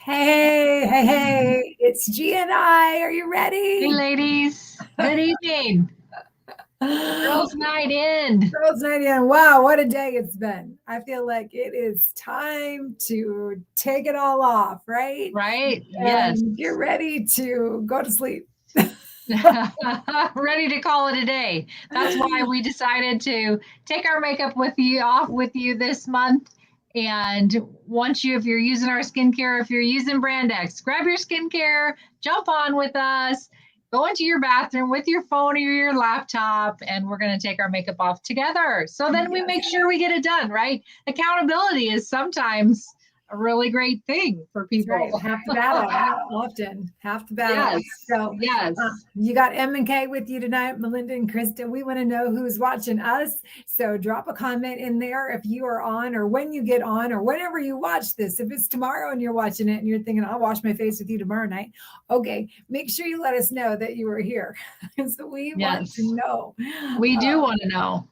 Hey, it's GNI. Are you Hey, ready? ladies. Good evening. Girls Night In. Girls Night In. Wow, what a day it's been. I feel like it is time to take it all off, right? Right? Yes. And get ready to go to sleep. Ready to call it a day. That's why we decided to take our makeup with you off with you this month. And if you're using our skincare, if you're using Brand X, grab your skincare, jump on with us, go into your bathroom with your phone or your laptop, and we're going to take our makeup off together. So then we make sure we get it done, right? Accountability is sometimes a really great thing for That's right. people. Half the battle, half the battle. Yes. So Yes. you got M and K with you tonight, Melinda and Krista. We want to know who's watching us. So drop a comment in there if you are on or when you get on or whenever you watch this. If it's tomorrow and you're watching it and you're thinking, I'll wash my face with you tomorrow night. Okay, make sure you let us know that you were here. So we want Yes. to know. We do want to know.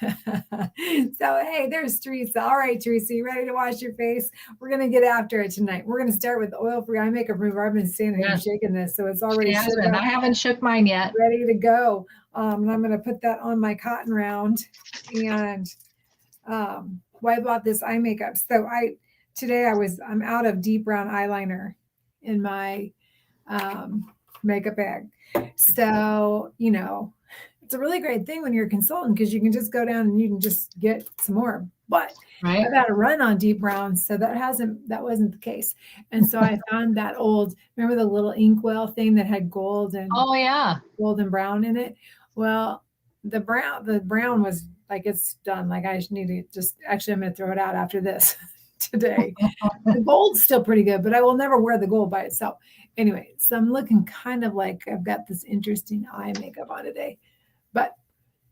So, hey, there's Teresa. All right, Teresa, you ready to wash your face? We're going to get after it tonight. We're going to start with the oil-free eye makeup remover. I've been standing here shaking this, so it's already She has been. I haven't shook mine yet. ready to go. And I'm going to put that on my cotton round and wipe out this eye makeup. So today I'm out of deep brown eyeliner in my makeup bag. So, it's a really great thing when you're a consultant because you can just go down and you can just get some more. But Right. I've had a run on deep brown, so that wasn't the case. And so I found that remember the little inkwell thing that had gold and gold and brown in it? Well, the brown was like it's done. Like I just need to I'm gonna throw it out after this today. The gold's still pretty good, but I will never wear the gold by itself. Anyway, so I'm looking kind of like I've got this interesting eye makeup on today. But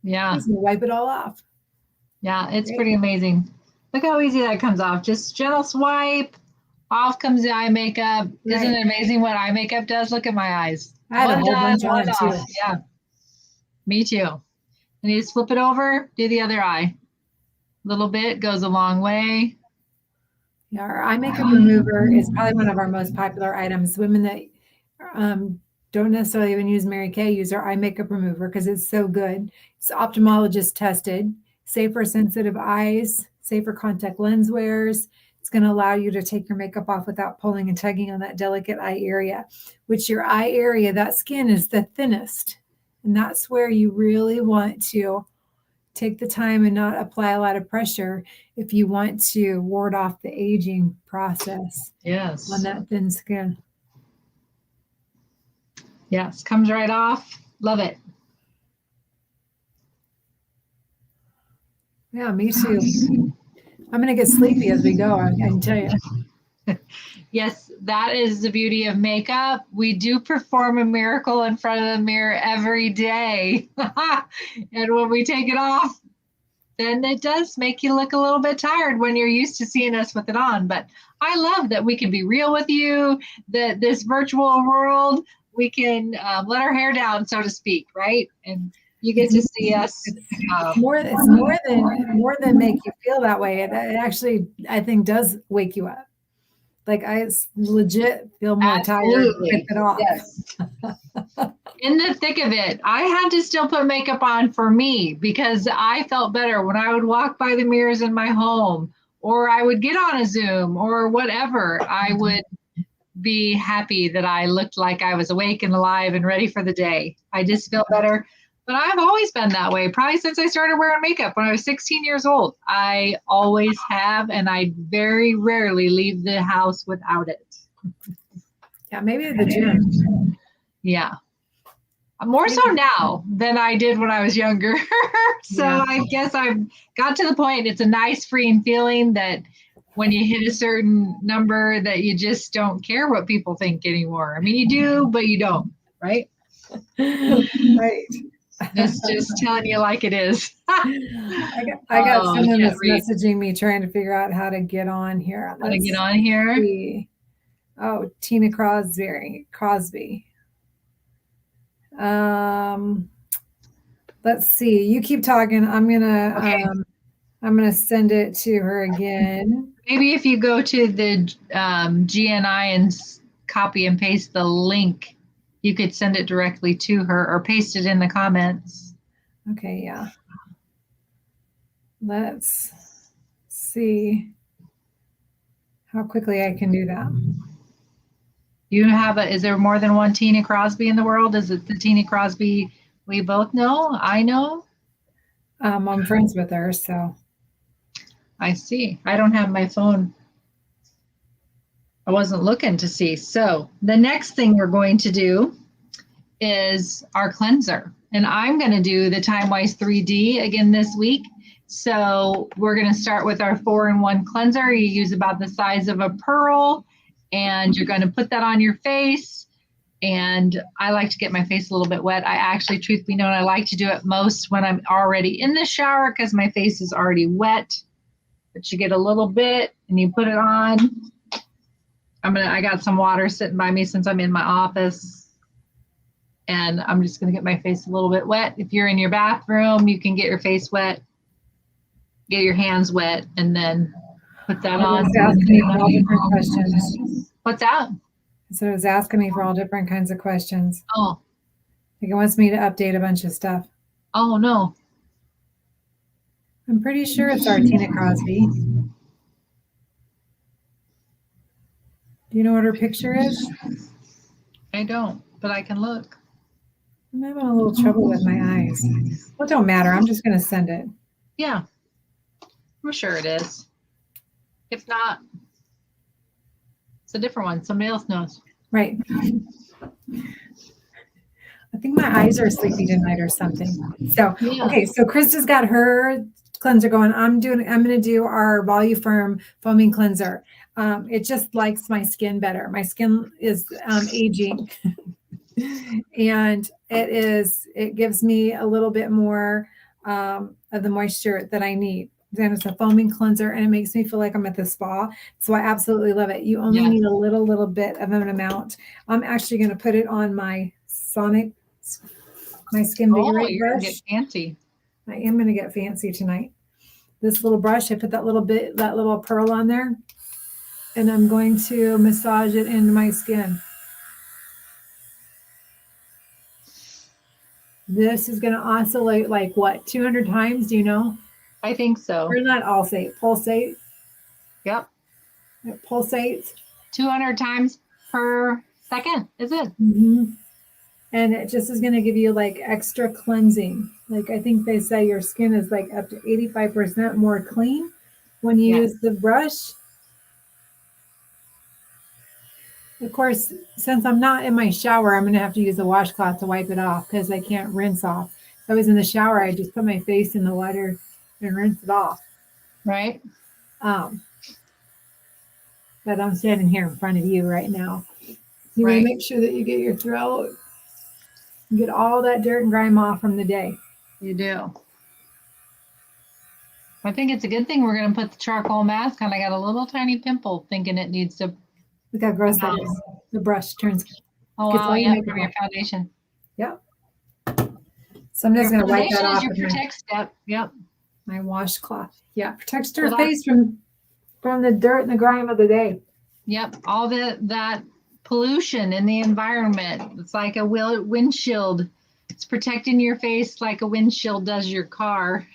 I'm just gonna wipe it all off. Yeah, it's pretty amazing. Look how easy that comes off. Just gentle swipe, off comes the eye makeup. Right. Isn't it amazing what eye makeup does? Look at my eyes. I had a whole bunch on too. Yeah, me too. And you just flip it over, do the other eye. Little bit goes a long way. Yeah, our eye makeup remover is probably one of our most popular items. Women that don't necessarily even use Mary Kay use our eye makeup remover because it's so good. It's ophthalmologist tested, safe for sensitive eyes, safe for contact lens wearers. It's going to allow you to take your makeup off without pulling and tugging on that delicate eye area, which your eye area, that skin is the thinnest. And that's where you really want to take the time and not apply a lot of pressure if you want to ward off the aging process on that thin skin. Yes, comes right off. Love it. Yeah, me too. I'm going to get sleepy as we go, I can tell you. Yes, that is the beauty of makeup. We do perform a miracle in front of the mirror every day. And when we take it off, then it does make you look a little bit tired when you're used to seeing us with it on. But I love that we can be real with you, that this virtual world, we can let our hair down, so to speak, right? And you get to see us. It's more than make you feel that way. It actually, I think, does wake you up. Like I legit feel more tired with it off. Yes. In the thick of it, I had to still put makeup on for me because I felt better when I would walk by the mirrors in my home, or I would get on a Zoom or whatever. I would be happy that I looked like I was awake and alive and ready for the day. I just feel better. But I've always been that way, probably since I started wearing makeup when I was 16 years old. I always have, and I very rarely leave the house without it. Yeah, maybe the gym. Yeah. More so now than I did when I was younger. So I guess I've got to the point, it's a nice freeing feeling that when you hit a certain number that you just don't care what people think anymore. I mean, you do, but you don't, right? Right. It's just telling you like it is. I got someone that's messaging me trying to figure out how to get on here. How to get on here? See. Oh, Tina Crosby. Let's see. You keep talking. I'm gonna send it to her again. Maybe if you go to the GNI and copy and paste the link, you could send it directly to her or paste it in the comments. Okay, yeah. Let's see how quickly I can do that. Is there more than one Tina Crosby in the world? Is it the Tina Crosby we both know? I know? I'm friends with her, so. I see. I don't have my phone. I wasn't looking to see. So the next thing we're going to do is our cleanser. And I'm going to do the TimeWise 3D again this week. So we're going to start with our 4-in-1 cleanser. You use about the size of a pearl, and you're going to put that on your face. And I like to get my face a little bit wet. I actually, truth be known, I like to do it most when I'm already in the shower because my face is already wet. But you get a little bit and you put it on. I got some water sitting by me since I'm in my office. And I'm just going to get my face a little bit wet. If you're in your bathroom, you can get your face wet, get your hands wet, and then put that on. It's asking me for all different questions. What's that? So it was asking me for all different kinds of questions. Oh. Like it wants me to update a bunch of stuff. Oh, no. I'm pretty sure it's our Tina Crosby. Do you know what her picture is? I don't, but I can look. I'm having a little trouble with my eyes. Well, it don't matter. I'm just going to send it. Yeah. I'm sure it is. If not, it's a different one. Somebody else knows. Right. I think my eyes are sleepy tonight or something. So, yeah. Okay. So Krista's got her cleanser going. I'm going to do our Voluform foaming cleanser. It just likes my skin better. My skin is aging and it gives me a little bit more of the moisture that I need. Then it's a foaming cleanser and it makes me feel like I'm at the spa. So I absolutely love it. You only need a little bit of an amount. I'm actually going to put it on my Sonic, my Skin Vigorate brush. Get fancy. I am going to get fancy tonight. This little brush, I put that little pearl on there, and I'm going to massage it into my skin. This is going to oscillate like what, 200 times? Do you know? I think so. Or not pulsate. Yep. It pulsates. 200 times per second, is it? Mm-hmm. And it just is going to give you like extra cleansing. Like I think they say your skin is like up to 85% more clean when you use the brush. Of course, since I'm not in my shower, I'm going to have to use a washcloth to wipe it off because I can't rinse off. If I was in the shower, I just put my face in the water and rinse it off. Right. But I'm standing here in front of you right now. You want to make sure that you get your throat, get all that dirt and grime off from the day. You do. I think it's a good thing we're going to put the charcoal mask on. I got a little tiny pimple thinking it needs to. Look how gross that is. The brush turns. Oh, wow. Yeah, from your foundation. Yep. So I'm just going to wipe that off. Your protect step. Yep. My washcloth. Yeah. Protects your face from the dirt and the grime of the day. Yep. All that pollution in the environment. It's like a windshield. It's protecting your face like a windshield does your car.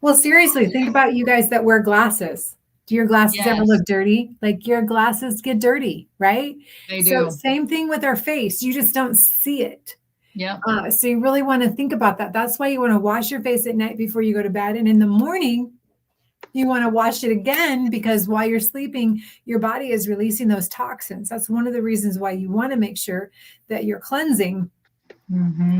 Well, seriously, think about you guys that wear glasses. Do your glasses ever look dirty? Like your glasses get dirty, right? They do. So same thing with our face. You just don't see it. Yeah. So you really want to think about that. That's why you want to wash your face at night before you go to bed. And in the morning, you want to wash it again because while you're sleeping, your body is releasing those toxins. That's one of the reasons why you want to make sure that you're cleansing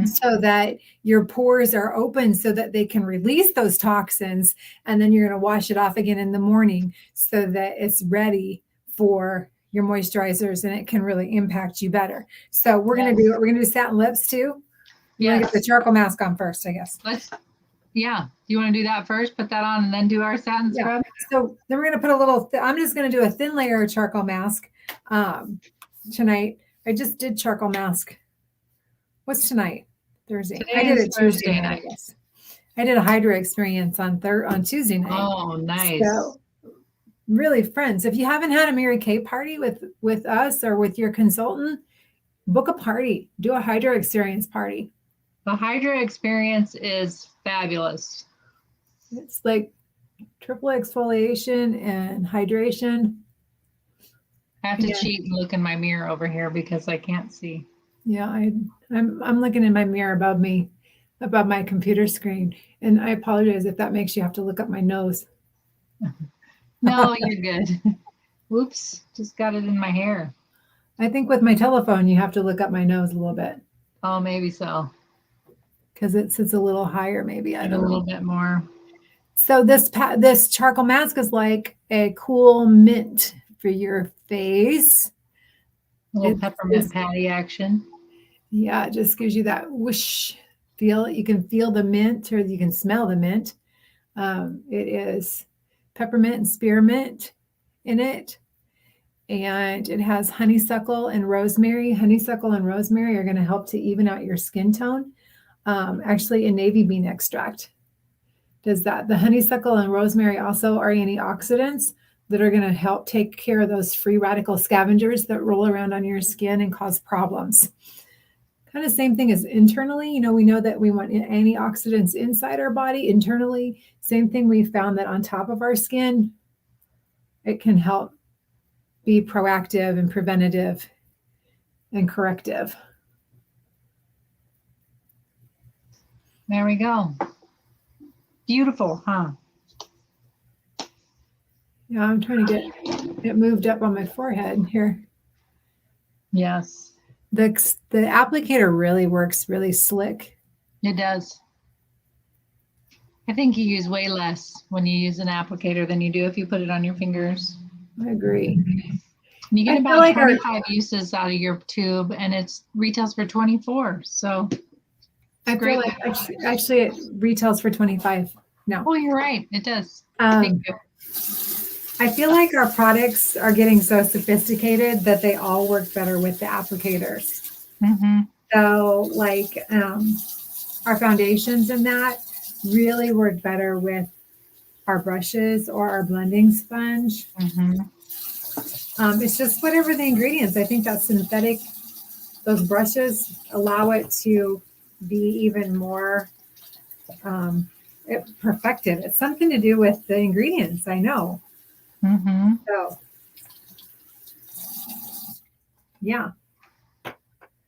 so that your pores are open so that they can release those toxins. And then you're going to wash it off again in the morning so that it's ready for your moisturizers and it can really impact you better. So we're going to do it. We're going to do satin lips too. You want to get the charcoal mask on first, I guess. Yeah. You want to do that first, put that on and then do our satin scrub? So then we're going to put a little, I'm just going to do a thin layer of charcoal mask tonight. I just did charcoal mask. What's tonight? Thursday. I did it Tuesday night, I guess. I did a Hydra experience on Tuesday night. Oh, nice. So really friends. If you haven't had a Mary Kay party with us or with your consultant, book a party. Do a hydro experience party. The hydro experience is fabulous. It's like triple exfoliation and hydration. I have to Yeah. cheat and look in my mirror over here because I can't see. Yeah, I'm looking in my mirror above my computer screen, and I apologize if that makes you have to look up my nose. No, you're good. Whoops, just got it in my hair. I think with my telephone, you have to look up my nose a little bit Oh, maybe so. because it sits a little higher, maybe. I A don't know. little bit more. So this charcoal mask is like a cool mint for your face. A little It's peppermint just, patty action. yeah, it just gives you that whoosh feel. You can feel the mint or you can smell the mint. It is peppermint and spearmint in it. And it has honeysuckle and rosemary. Honeysuckle and rosemary are going to help to even out your skin tone. Actually, a navy bean extract does that. The honeysuckle and rosemary also are antioxidants that are going to help take care of those free radical scavengers that roll around on your skin and cause problems. Kind of same thing as internally. You know, we know that we want antioxidants inside our body. Internally, same thing. We found that on top of our skin, it can help be proactive and preventative and corrective. There we go. Beautiful, huh? Yeah, I'm trying to get it moved up on my forehead here. Yes, The applicator really works really slick. it does. I think you use way less when you use an applicator than you do if you put it on your fingers. I agree. You get I feel about like 25 uses out of your tube, and it retails for 24. So I feel like actually it retails for 25 now. Oh, you're right. It does. Thank you. I feel like our products are getting so sophisticated that they all work better with the applicators. Mm-hmm. So like our foundations and that really work better with our brushes or our blending sponge. Mm-hmm. It's just whatever the ingredients. I think that synthetic, those brushes allow it to be even more perfected. It's something to do with the ingredients, I know. Mm-hmm. So, yeah.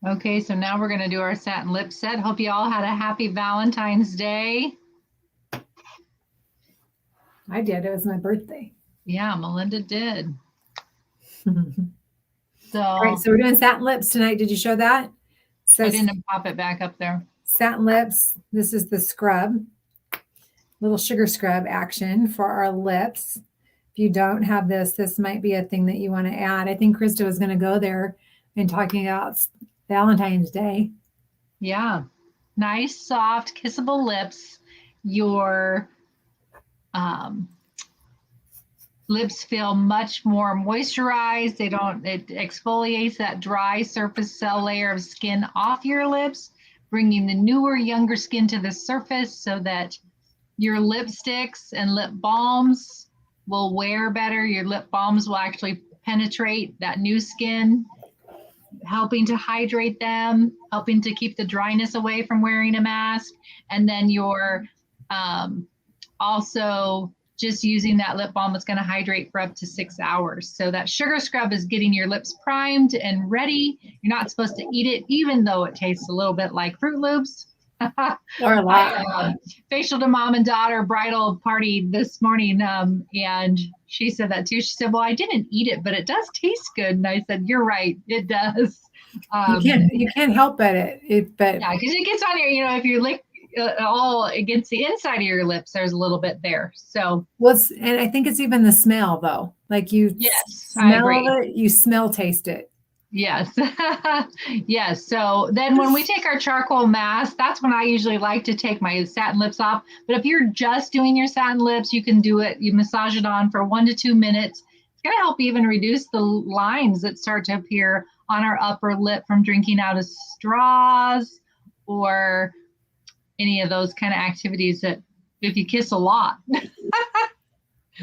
Okay, so now we're going to do our satin lip set. Hope you all had a happy Valentine's Day. I did. It was my birthday. Yeah, Melinda did. So, all right, so we're doing satin lips tonight. Did you show that? So I didn't pop it back up there. Satin lips. This is the scrub, little sugar scrub action for our lips. If you don't have this, this might be a thing that you want to add. I think Krista was going to go there and talking about Valentine's Day. Yeah. Nice, soft, kissable lips. Your lips feel much more moisturized. It exfoliates that dry surface cell layer of skin off your lips, bringing the newer, younger skin to the surface so that your lipsticks and lip balms will wear better. Your lip balms will actually penetrate that new skin, helping to hydrate them, helping to keep the dryness away from wearing a mask. And then you're also just using that lip balm that's going to hydrate for up to 6 hours. So that sugar scrub is getting your lips primed and ready. You're not supposed to eat it, even though it tastes a little bit like Fruit Loops. Or a lot. Facial to mom and daughter bridal party this morning, and she said that too. She said, "Well, I didn't eat it, but it does taste good." And I said, "You're right, it does." You can't help but but yeah, because it gets on your, if you lick all against the inside of your lips, there's a little bit there. So and I think it's even the smell though. Like you smell it, you smell taste it. Yes. Yes. So then when we take our charcoal mask, that's when I usually like to take my satin lips off. But if you're just doing your satin lips, you can do it. You massage it on for 1 to 2 minutes. It's going to help even reduce the lines that start to appear on our upper lip from drinking out of straws or any of those kind of activities that if you kiss a lot.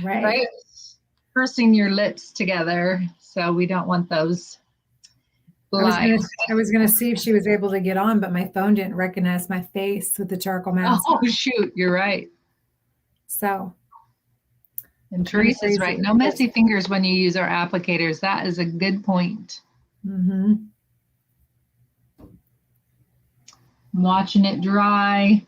Right. pursing your lips together. So we don't want those I lines. was gonna see if she was able to get on, but my phone didn't recognize my face with the charcoal mask. Oh, shoot. You're right. So. And Teresa's right. No messy fingers when you use our applicators. That is a good point. Mm-hmm. I'm watching it dry.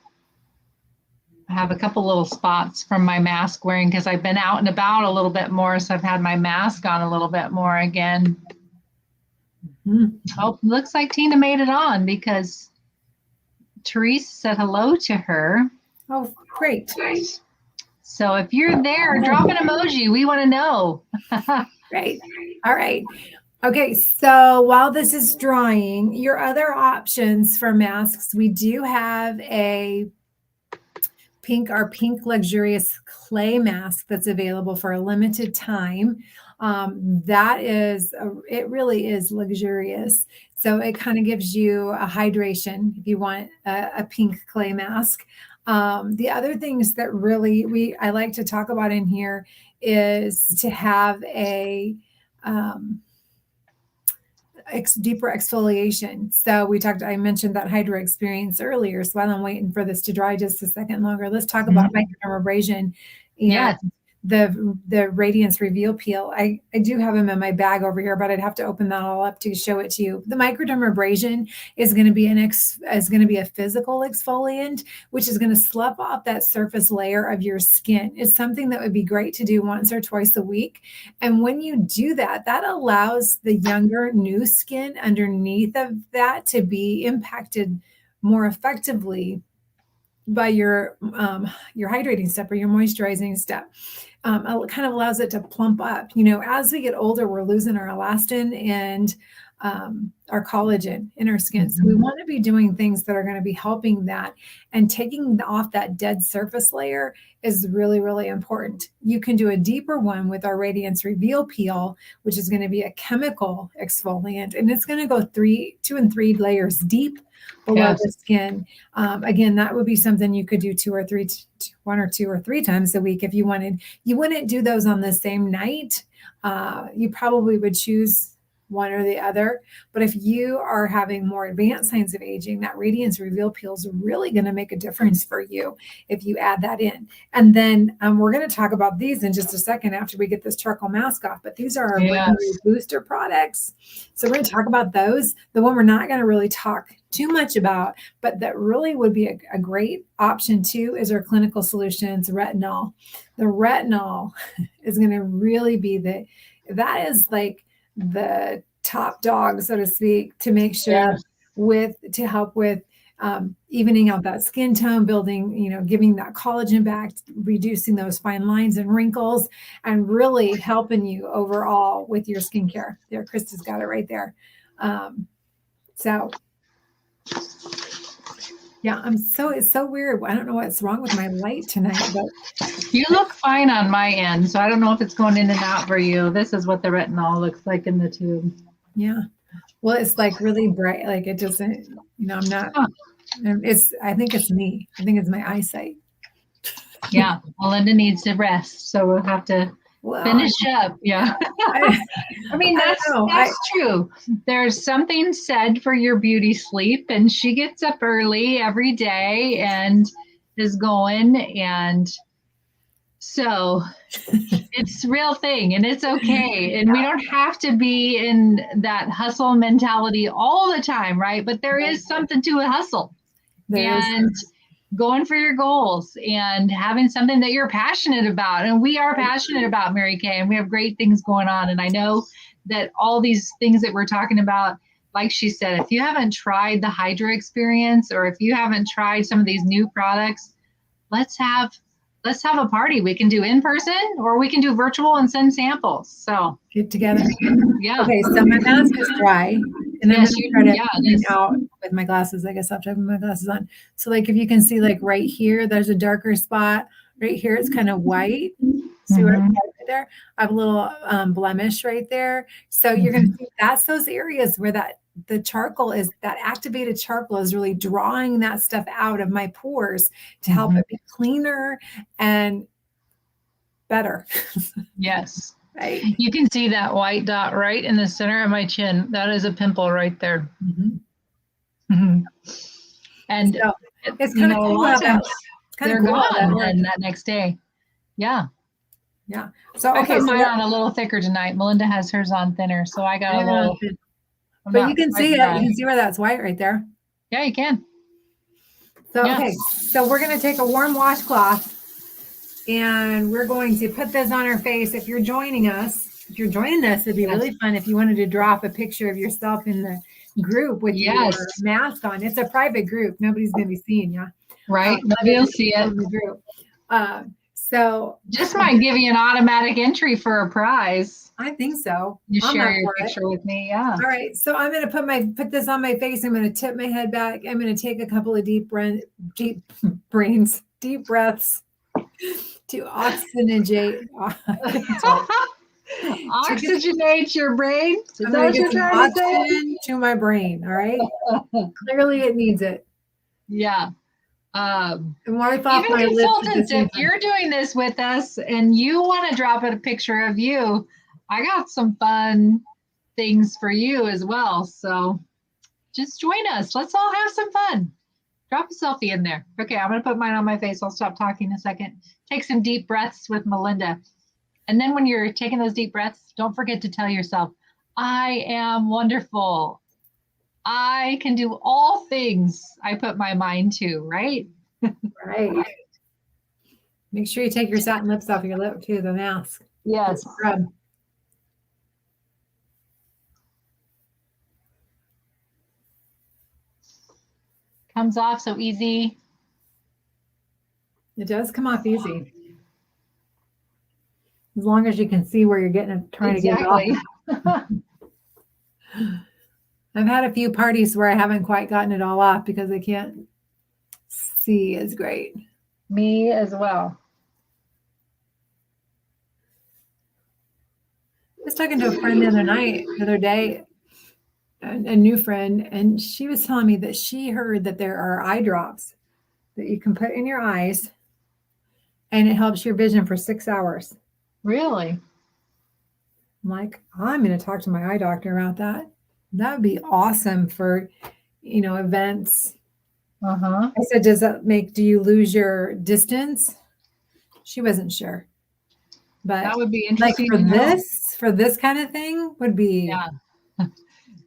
I have a couple little spots from my mask wearing because I've been out and about a little bit more. So I've had my mask on a little bit more again. Mm-hmm. Oh, looks like Tina made it on because Teresa said hello to her. Oh, great. So if you're there, drop an emoji. We want to know. Great. All right. Okay, so while this is drying, your other options for masks, we do have our pink luxurious clay mask that's available for a limited time. It really is luxurious. So it kind of gives you a hydration if you want a pink clay mask. The other things that really I like to talk about in here is to have a deeper exfoliation. So I mentioned that hydro experience earlier. So while I'm waiting for this to dry just a second longer, let's talk about microdermabrasion and the Radiance Reveal Peel. I do have them in my bag over here, but I'd have to open that all up to show it to you. The microdermabrasion is going to be a physical exfoliant, which is going to slough off that surface layer of your skin. It's something that would be great to do once or twice a week. And when you do that, that allows the younger, new skin underneath of that to be impacted more effectively by your hydrating step or your moisturizing step. It kind of allows it to plump up. As we get older, we're losing our elastin and our collagen in our skin. So we want to be doing things that are going to be helping that, and taking off that dead surface layer is really, really important. You can do a deeper one with our Radiance Reveal Peel, which is going to be a chemical exfoliant, and it's going to go 2 and 3 layers deep below the skin. Again, that would be something you could do 1 or 2 or 3 times a week if you wanted. You wouldn't do those on the same night. You probably would choose one or the other. But if you are having more advanced signs of aging, that Radiance Reveal Peel is really going to make a difference for you if you add that in. And then we're going to talk about these in just a second after we get this charcoal mask off. But these are our booster products. So we're going to talk about those. The one we're not going to really talk too much about, but that really would be a great option too, is our Clinical Solutions retinol. The retinol is going to really be that is like the top dog, so to speak, to make sure to help with evening out that skin tone, building, giving that collagen back, reducing those fine lines and wrinkles, and really helping you overall with your skincare. There, Krista's got it right there. Yeah, it's so weird. I don't know what's wrong with my light tonight, but you look fine on my end. So I don't know if it's going in and out for you. This is what the retinol looks like in the tube. Yeah. Well, it's like really bright. Like it doesn't, I'm not, I think it's me. I think it's my eyesight. Yeah. Melinda needs to rest. So we'll have to finish up. Yeah. I mean, that's true. There's something said for your beauty sleep, and she gets up early every day and is going. And so it's a real thing, and it's okay. And we don't have to be in that hustle mentality all the time, right? But there is something to a hustle. And going for your goals and having something that you're passionate about. And we are passionate about Mary Kay, and we have great things going on. And I know that all these things that we're talking about, like she said, if you haven't tried the Hydra experience, or if you haven't tried some of these new products, let's have a party. We can do in person, or we can do virtual and send samples. So get together. Yeah. Okay, so my mask is dry. And I'm going to try to out with my glasses. I guess I'll have to have my glasses on. So like, if you can see, like right here, there's a darker spot. Right here, it's kind of white. See where right there? I have a little blemish right there. So you're going to see that's those areas where the charcoal is, that activated charcoal is really drawing that stuff out of my pores to help it be cleaner and better. Yes. Right. You can see that white dot right in the center of my chin. That is a pimple right there. Mm-hmm. And so it's you kind of know, a cool lot how of that, times it's kind they're of cool how that gone works. and that next day. Yeah. Yeah. So I okay, put so mine on a little thicker tonight. Melinda has hers on thinner, so I got a little. but you can quite see dry. it. You can see where that's white right there. Yeah, you can. So Yeah. okay, so we're gonna take a warm washcloth and we're going to put this on our face. If you're joining us, it'd be really fun if you wanted to drop a picture of yourself in the group with your mask on. It's a private group. Nobody's gonna be seeing you. Right. Nobody will see it. In the group. So just might give you an automatic entry for a prize. I think so. You share your picture with me. Yeah. All right. So I'm going to put this on my face. I'm going to tip my head back. I'm going to take a couple of deep breaths to oxygenate. Oxygenate your brain. I'm going to get some oxygen to my brain. All right. Clearly it needs it. Yeah. And wipe off even my consultants, if you're doing this with us and you want to drop a picture of you, I got some fun things for you as well. So just join us. Let's all have some fun. Drop a selfie in there. Okay, I'm going to put mine on my face. I'll stop talking a second. Take some deep breaths with Melinda. And then when you're taking those deep breaths, don't forget to tell yourself, I am wonderful. I can do all things I put my mind to, right? Right. Make sure you take your satin lips off your lip too, the mask. Yes. Scrub. Comes off so easy. It does come off easy. As long as you can see where you're getting it, trying to get it off. I've had a few parties where I haven't quite gotten it all off because I can't see as great. Me as well. I was talking to a friend the other day, a new friend, and she was telling me that she heard that there are eye drops that you can put in your eyes and it helps your vision for 6 hours. Really? I'm like, I'm going to talk to my eye doctor about that. That would be awesome for, events. I said, do you lose your distance? She wasn't sure. But that would be interesting. Like for this kind of thing would be. Yeah.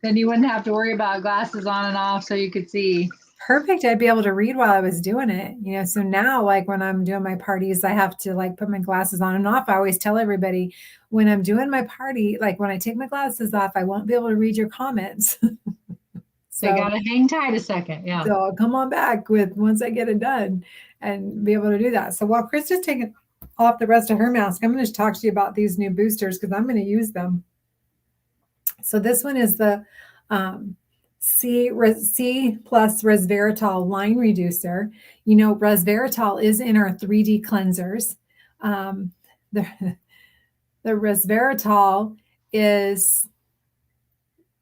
Then you wouldn't have to worry about glasses on and off so you could see. Perfect. I'd be able to read while I was doing it. So now, like when I'm doing my parties, I have to like put my glasses on and off. I always tell everybody when I'm doing my party, like when I take my glasses off, I won't be able to read your comments. So you got to hang tight a second. Yeah. So I'll come on back once I get it done and be able to do that. So while Chris is taking off the rest of her mask, I'm going to talk to you about these new boosters because I'm going to use them. So this one is the C plus resveratrol line reducer. Resveratrol is in our 3D cleansers. The resveratrol is,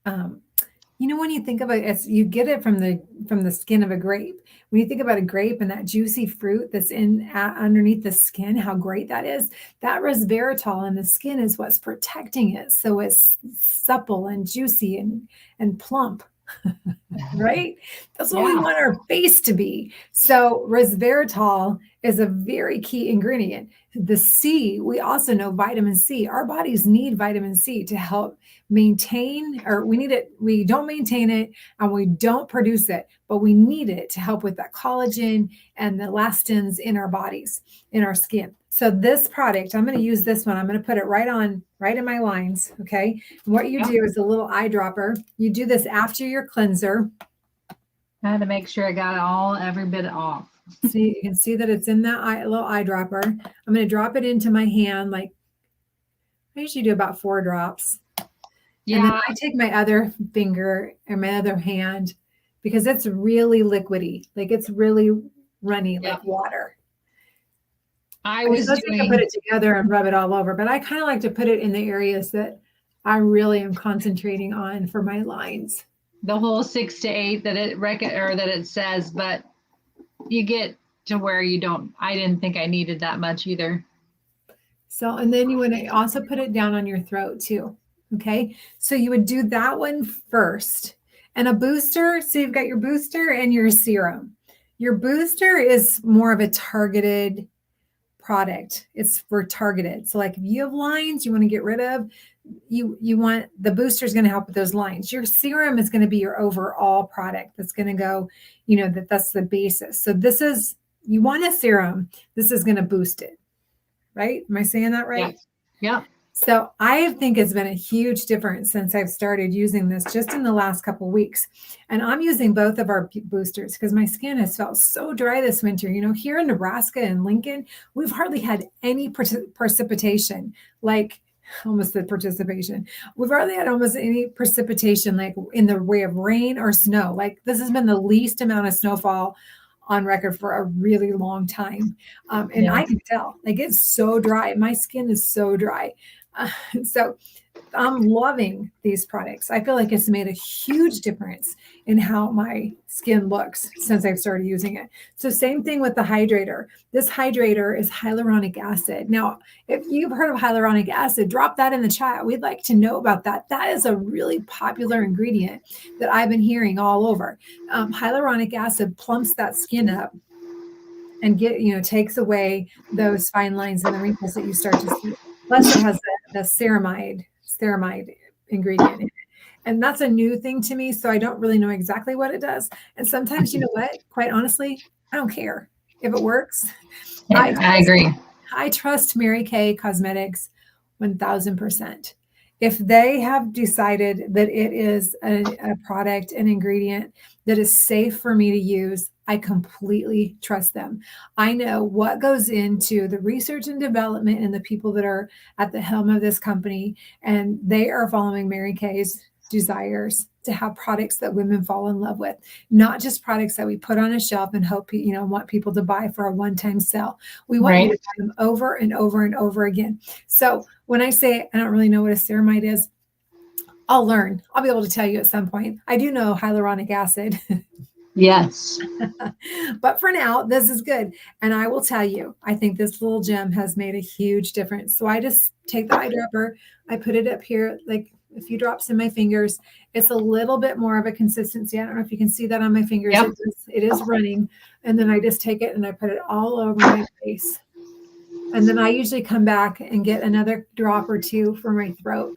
when you think about it, you get it from the skin of a grape. When you think about a grape and that juicy fruit that's underneath the skin, how great that is. That resveratrol in the skin is what's protecting it, so it's supple and juicy and plump. Right? That's what we want our face to be. So resveratrol is a very key ingredient. The C, we also know vitamin C. Our bodies need vitamin C to help maintain, or we need it. We don't maintain it and we don't produce it, but we need it to help with that collagen and the elastins in our bodies, in our skin. So this product, I'm going to use this one. I'm going to put it right in my lines. Okay. And what you do is a little eyedropper. You do this after your cleanser. I had to make sure I got every bit off. See, you can see that it's in that little eyedropper. I'm going to drop it into my hand. Like I usually do about 4 drops. Yeah. And then I take my other finger and my other hand because it's really liquidy. Like it's really runny, like water. I put it together and rub it all over, but I kind of like to put it in the areas that I really am concentrating on for my lines. The whole 6 to 8 that it says, but you get to where you don't. I didn't think I needed that much either. So, and then you want to also put it down on your throat too. Okay. So you would do that one first. And a booster, so you've got your booster and your serum. Your booster is more of a targeted product. It's for targeted. So like if you have lines you want to get rid of, you want the booster is going to help with those lines. Your serum is going to be your overall product that's going to go, that's the basis. So this is, you want a serum, this is going to boost it. Right? Am I saying that right? Yeah. So I think it's been a huge difference since I've started using this just in the last couple of weeks. And I'm using both of our boosters because my skin has felt so dry this winter. Here in Nebraska and Lincoln, we've hardly had any precipitation, like almost the participation. We've hardly had almost any precipitation, like in the way of rain or snow. Like this has been the least amount of snowfall on record for a really long time. And I can tell, like it's so dry. My skin is so dry. So I'm loving these products. I feel like it's made a huge difference in how my skin looks since I've started using it. So same thing with the hydrator. This hydrator is hyaluronic acid. Now, if you've heard of hyaluronic acid, drop that in the chat. We'd like to know about that. That is a really popular ingredient that I've been hearing all over. Hyaluronic acid plumps that skin up and takes away those fine lines and the wrinkles that you start to see. Plus it has the ceramide ingredient in it. And that's a new thing to me. So I don't really know exactly what it does. And sometimes, you know what, quite honestly, I don't care if it works. Yeah, I agree. I trust Mary Kay Cosmetics 1000%. If they have decided that it is a product, an ingredient that is safe for me to use, I completely trust them. I know what goes into the research and development and the people that are at the helm of this company, and they are following Mary Kay's desires to have products that women fall in love with, not just products that we put on a shelf and hope, want people to buy for a one-time sell. We want you to buy them over and over and over again. So when I say I don't really know what a ceramide is, I'll learn. I'll be able to tell you at some point. I do know hyaluronic acid. Yes. But for now, this is good. And I will tell you, I think this little gem has made a huge difference. So I just take the eyedropper, I put it up here, like a few drops in my fingers. It's a little bit more of a consistency. I don't know if you can see that on my fingers. Yep. It is running. And then I just take it and I put it all over my face. And then I usually come back and get another drop or two for my throat.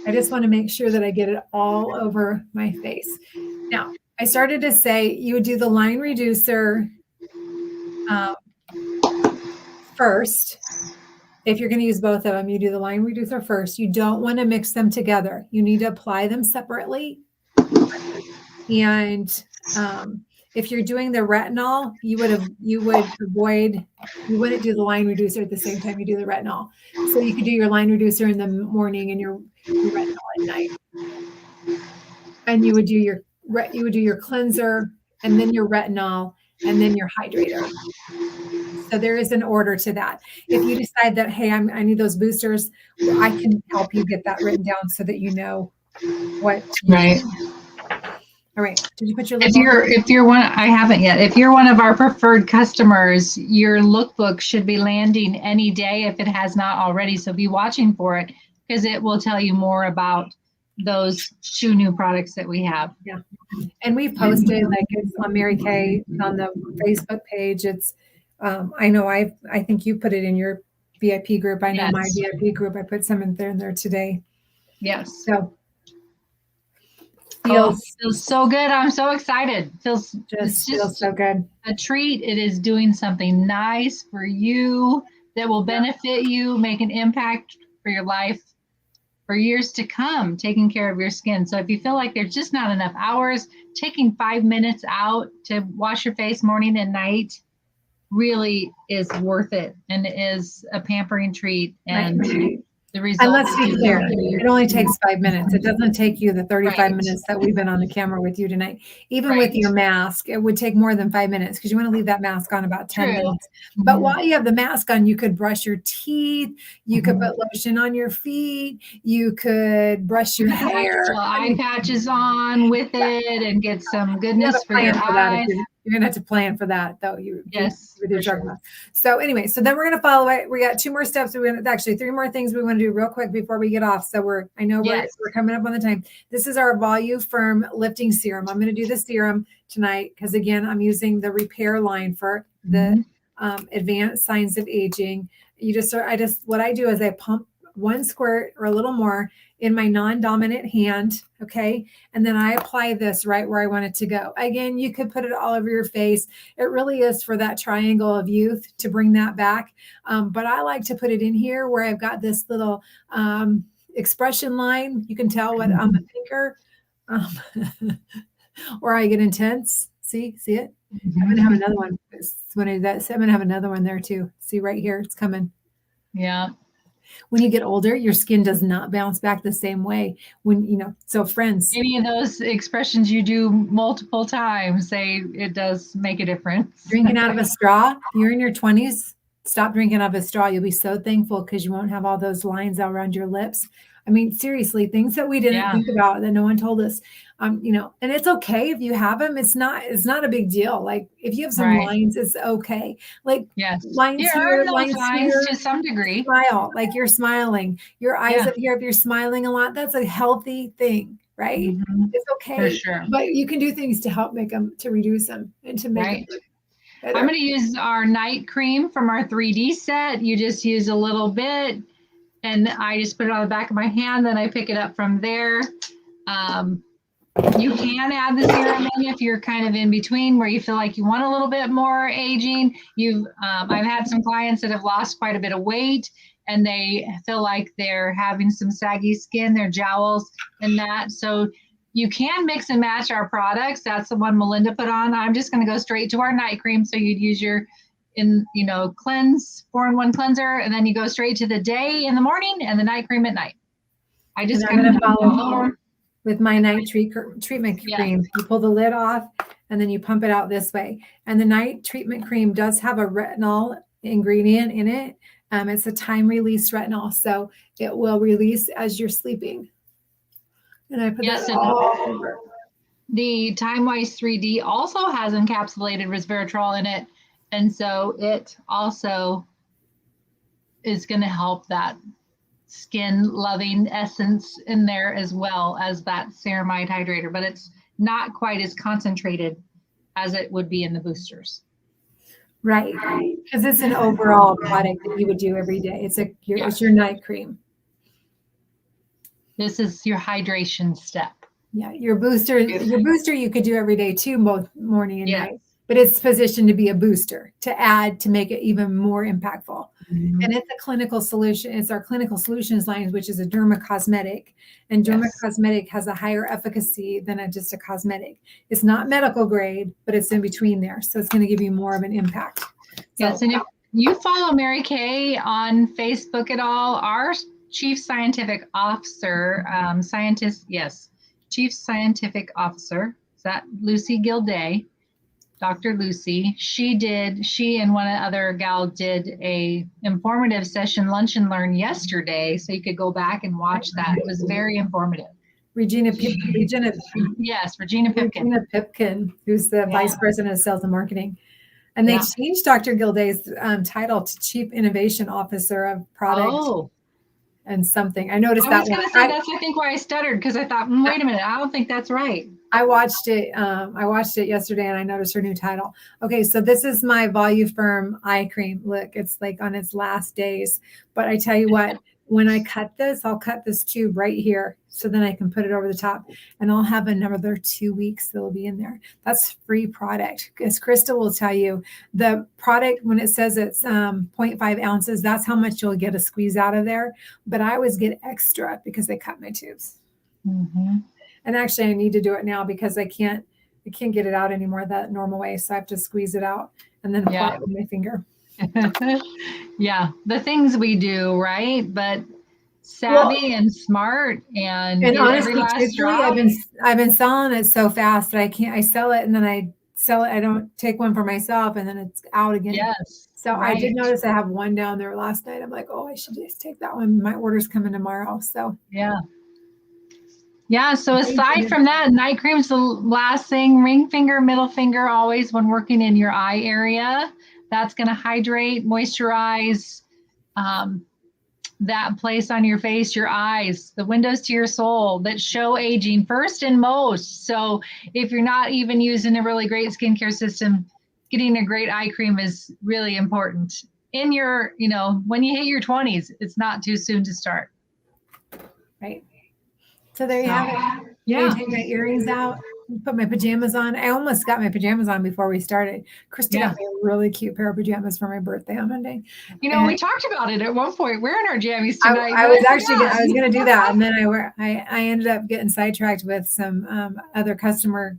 I just want to make sure that I get it all over my face. Now, I started to say you would do the line reducer first. If you're going to use both of them, you do the line reducer first. You don't want to mix them together. You need to apply them separately. And if you're doing the retinol, you wouldn't do the line reducer at the same time you do the retinol. So you could do your line reducer in the morning and your retinol at night. And you would do your cleanser and then your retinol and then your hydrator. So there is an order to that. If you decide that, hey, I need those boosters, I can help you get that written down so that you know what. Right. All right. Did you put your if you're one, I haven't yet. If you're one of our preferred customers, your lookbook should be landing any day if it has not already. So be watching for it because it will tell you more about those 2 new products that we have. Yeah. And we've posted, like it's on Mary Kay on the Facebook page. It's I know I think you put it in your VIP group. I know my VIP group, I put some in there today. Yes. So feels so good. I'm so excited. Feels so good. A treat. It is doing something nice for you that will benefit you, make an impact for your life for years to come, taking care of your skin. So if you feel like there's just not enough hours, taking 5 minutes out to wash your face morning and night really is worth it and is a pampering treat. And the results. And let's be clear, it only takes 5 minutes. It doesn't take you the 35 minutes that we've been on the camera with you tonight. Even with your mask, it would take more than 5 minutes because you want to leave that mask on about 10 minutes. But while you have the mask on, you could brush your teeth, you could put lotion on your feet, you could brush your hair. Eye patches on with it and get some goodness for your eyes. You're going to have to plan for that, though. Yes. So anyway, so then we're going to follow it. We got 2 more steps. Actually 3 more things we want to do real quick before we get off. So we're coming up on the time. This is our Volume Firm lifting serum. I'm going to do the serum tonight because again, I'm using the repair line for the advanced signs of aging. What I do is I pump 1 squirt or a little more in my non-dominant hand. Okay. And then I apply this right where I want it to go. Again, you could put it all over your face. It really is for that triangle of youth to bring that back. But I like to put it in here where I've got this little expression line. You can tell what I'm a thinker. Or I get intense. See it? I'm going to have another one. I'm going to have another one there too. See right here. It's coming. Yeah. When you get older, your skin does not bounce back the same way so friends. Any of those expressions you do multiple times, it does make a difference. Drinking out of a straw, you're in your 20s, stop drinking out of a straw. You'll be so thankful because you won't have all those lines around your lips. I mean, seriously, things that we didn't think about that no one told us, and it's okay if you have them. It's not a big deal. Like if you have some lines, it's okay. Like lines here, lines here, to some degree. Smile, like you're smiling. Your eyes up here, if you're smiling a lot, that's a healthy thing, right? It's okay. For sure. But you can do things to help make them, to reduce them and to make them better. I'm going to use our night cream from our 3D set. You just use a little bit. And I just put it on the back of my hand, then I pick it up from there. You can add the serum in if you're kind of in between where you feel like you want a little bit more aging. I've had some clients that have lost quite a bit of weight and they feel like they're having some saggy skin, their jowls and that. So you can mix and match our products. That's the one Melinda put on. I'm just going to go straight to our night cream. So you'd use your cleanse 4-in-1 cleanser, and then you go straight to the day in the morning and the night cream at night. I just I'm going to follow with my night treatment cream. You pull the lid off and then you pump it out this way. And the night treatment cream does have a retinol ingredient in it. It's a time release retinol, so it will release as you're sleeping. And I put that all over. The TimeWise 3D also has encapsulated resveratrol in it. And so it also is going to help that skin loving essence in there as well as that ceramide hydrator, but it's not quite as concentrated as it would be in the boosters. Right. Because it's an overall product that you would do every day. It's your night cream. This is your hydration step. Yeah. Your booster you could do every day too, both morning and night. But it's positioned to be a booster, to add, to make it even more impactful. And it's a clinical solution. It's our clinical solutions line, which is a dermacosmetic. And dermacosmetic has a higher efficacy than just a cosmetic. It's not medical grade, but it's in between there. So it's going to give you more of an impact. Yes, and if you follow Mary Kay on Facebook at all, our Chief Scientific Officer, Chief Scientific Officer, is that Lucy Gilday? Dr. Lucy, she and one other gal did a informative session, Lunch and Learn, yesterday. So you could go back and watch that. It was very informative. Regina Pipkin. Yes, Regina Pipkin. Regina Pipkin, who's the Vice President of Sales and Marketing. And they changed Dr. Gilday's title to Chief Innovation Officer of Product and something. I noticed that one. That's, I think, why I stuttered, because I thought, wait a minute, I don't think that's right. I watched it yesterday and I noticed her new title. Okay, so this is my Volume eye cream. Look, it's like on its last days. But I tell you what, when I cut this, I'll cut this tube right here so then I can put it over the top, and I'll have another 2 weeks that'll be in there. That's free product. As Krista will tell you, the product, when it says it's 0.5 ounces, that's how much you'll get a squeeze out of there. But I always get extra because they cut my tubes. And actually, I need to do it now because I can't get it out anymore that normal way. So I have to squeeze it out and then apply it with my finger. The things we do, right? But savvy and smart and honestly, I've been selling it so fast that I sell it and then I sell it. I don't take one for myself and then it's out again. So I did notice I have one down there last night. I'm like, I should just take that one. My order's coming tomorrow. So Yeah. So aside from that, night cream's the last thing. Ring finger, middle finger, always when working in your eye area. That's going to hydrate, moisturize that place on your face, your eyes, the windows to your soul that show aging first and most. So if you're not even using a really great skincare system, getting a great eye cream is really important. In your, when you hit your 20s, it's not too soon to start. Right. So there you have it. Yeah. I take my earrings out, put my pajamas on. I almost got my pajamas on before we started. Krista got me a really cute pair of pajamas for my birthday on Monday. We talked about it at one point. We're in our jammies tonight. I was going to do that, and then I ended up getting sidetracked with some other customer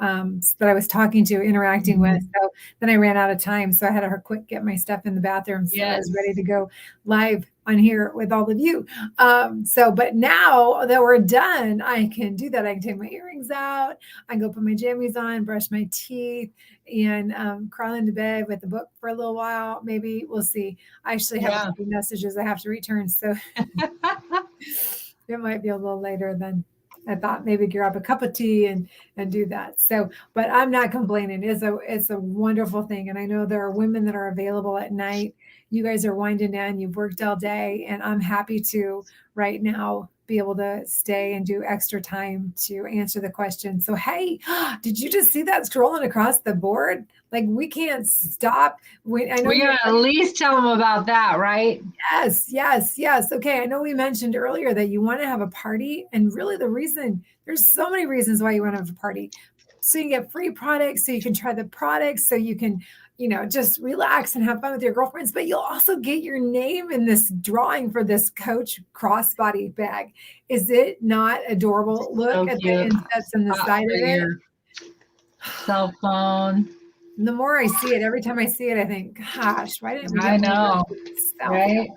that I was talking to, interacting with. So then I ran out of time. So I had to quick get my stuff in the bathroom. So I was ready to go live on here with all of you. But now that we're done, I can do that. I can take my earrings out. I can go put my jammies on, brush my teeth, and crawl into bed with the book for a little while. Maybe we'll see. I actually have a couple messages I have to return. So it might be a little later than I thought. Maybe grab a cup of tea and do that. So, but I'm not complaining. It's a wonderful thing. And I know there are women that are available at night. You guys are winding down. You've worked all day, and I'm happy to right now be able to stay and do extra time to answer the question. So, hey, did you just see that scrolling across the board? Like, we can't stop. I know we gotta at least tell them about that, right? Yes. Okay. I know we mentioned earlier that you want to have a party, and really there's so many reasons why you want to have a party. So you can get free products, so you can try the products, so you can, just relax and have fun with your girlfriends, but you'll also get your name in this drawing for this Coach crossbody bag. Is it not adorable? Look at the insets on the side of it. Cell phone. The more I see it, every time I see it, I think, gosh, why didn't we get one right?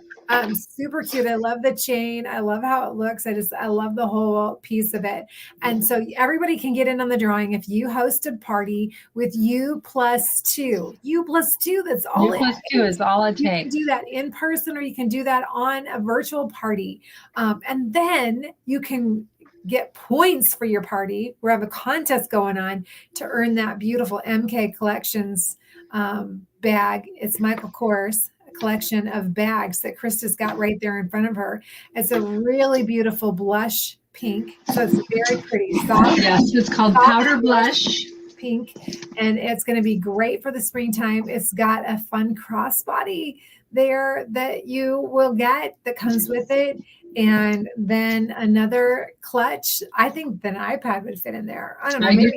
Super cute. I love the chain. I love how it looks. I love the whole piece of it. And so everybody can get in on the drawing. If you host a party with U plus two, that's all. U plus two is all it takes. You can do that in person, or you can do that on a virtual party. And then you can get points for your party. We have a contest going on to earn that beautiful MK Collections bag. It's Michael Kors collection of bags that Krista's got right there in front of her. It's a really beautiful blush pink. So it's very pretty. Soft. Yes, it's called powder blush pink. And it's going to be great for the springtime. It's got a fun crossbody there that you will get that comes with it. And then another clutch. I think an iPad would fit in there. I don't know. Maybe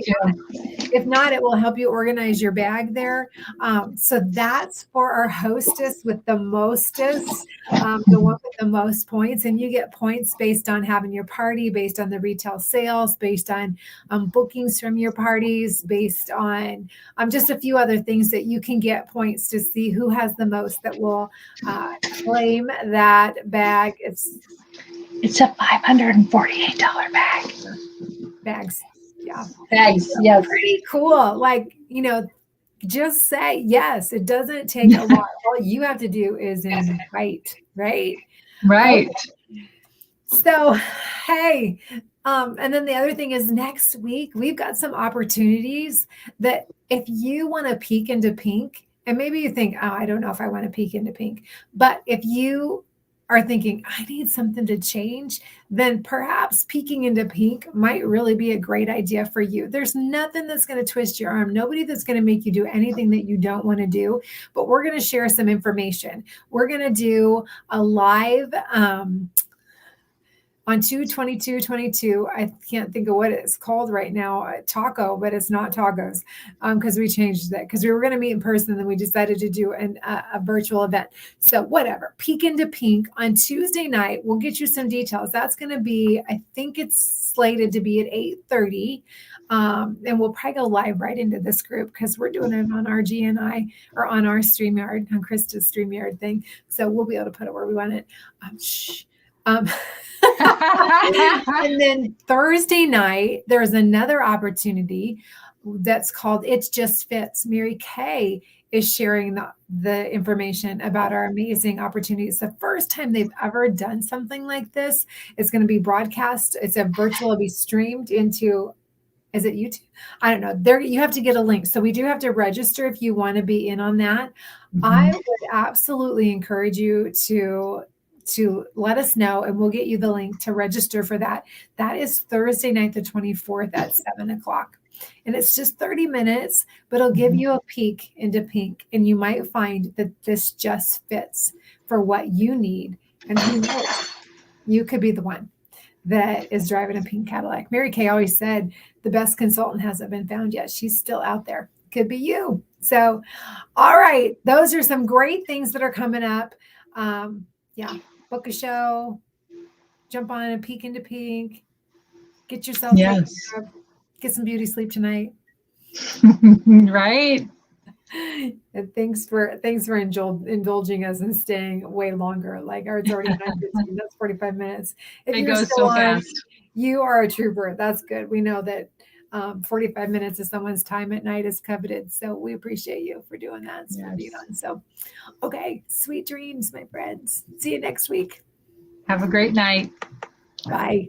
if not, it will help you organize your bag there. So that's for our hostess with the mostest, the one with the most points. And you get points based on having your party, based on the retail sales, based on bookings from your parties, based on just a few other things that you can get points to see who has the most that will claim that bag. It's a $548 bag. Bags. Yeah. Bags. Yes. Pretty cool. Like, just say yes. It doesn't take a lot. All you have to do is invite, right? Right. Okay. So, hey, and then the other thing is next week, we've got some opportunities that if you want to peek into pink, and maybe you think, oh, I don't know if I want to peek into pink, but if you are thinking, I need something to change, then perhaps peeking into pink might really be a great idea for you. There's nothing that's going to twist your arm, nobody that's going to make you do anything that you don't want to do, but we're going to share some information. We're going to do a live on 2/22/22. I can't think of what it's called right now, taco, but it's not tacos because we changed that because we were going to meet in person and then we decided to do a virtual event. So whatever, peek into pink on Tuesday night. We'll get you some details. That's going to be, I think it's slated to be at 8:30. And we'll probably go live right into this group because we're doing it on our GNI or on our StreamYard, on Krista's StreamYard thing. So we'll be able to put it where we want it. And then Thursday night, there's another opportunity. that's called It Just Fits. Mary Kay is sharing the information about our amazing opportunities. The first time they've ever done something like this, it's going to be broadcast. It's a virtual, it'll be streamed into, is it YouTube? I don't know. There, you have to get a link. So we do have to register if you want to be in on that. I would absolutely encourage you to let us know, and we'll get you the link to register for that. That is Thursday night, the 24th at 7:00. And it's just 30 minutes, but it'll give you a peek into pink. And you might find that this just fits for what you need. And who knows, you could be the one that is driving a pink Cadillac. Mary Kay always said the best consultant hasn't been found yet. She's still out there. Could be you. So, all right. Those are some great things that are coming up. Yeah. Book a show, jump on a peek into pink, get yourself taken care of, get some beauty sleep tonight. Right. And thanks for indulging us and staying way longer. Like, it's already 9:15. That's 45 minutes. If It you're goes still so on, fast. you are a trooper. That's good. We know that 45 minutes of someone's time at night is coveted. So we appreciate you for doing that. For being on. So, okay. Sweet dreams, my friends. See you next week. Have a great night. Bye.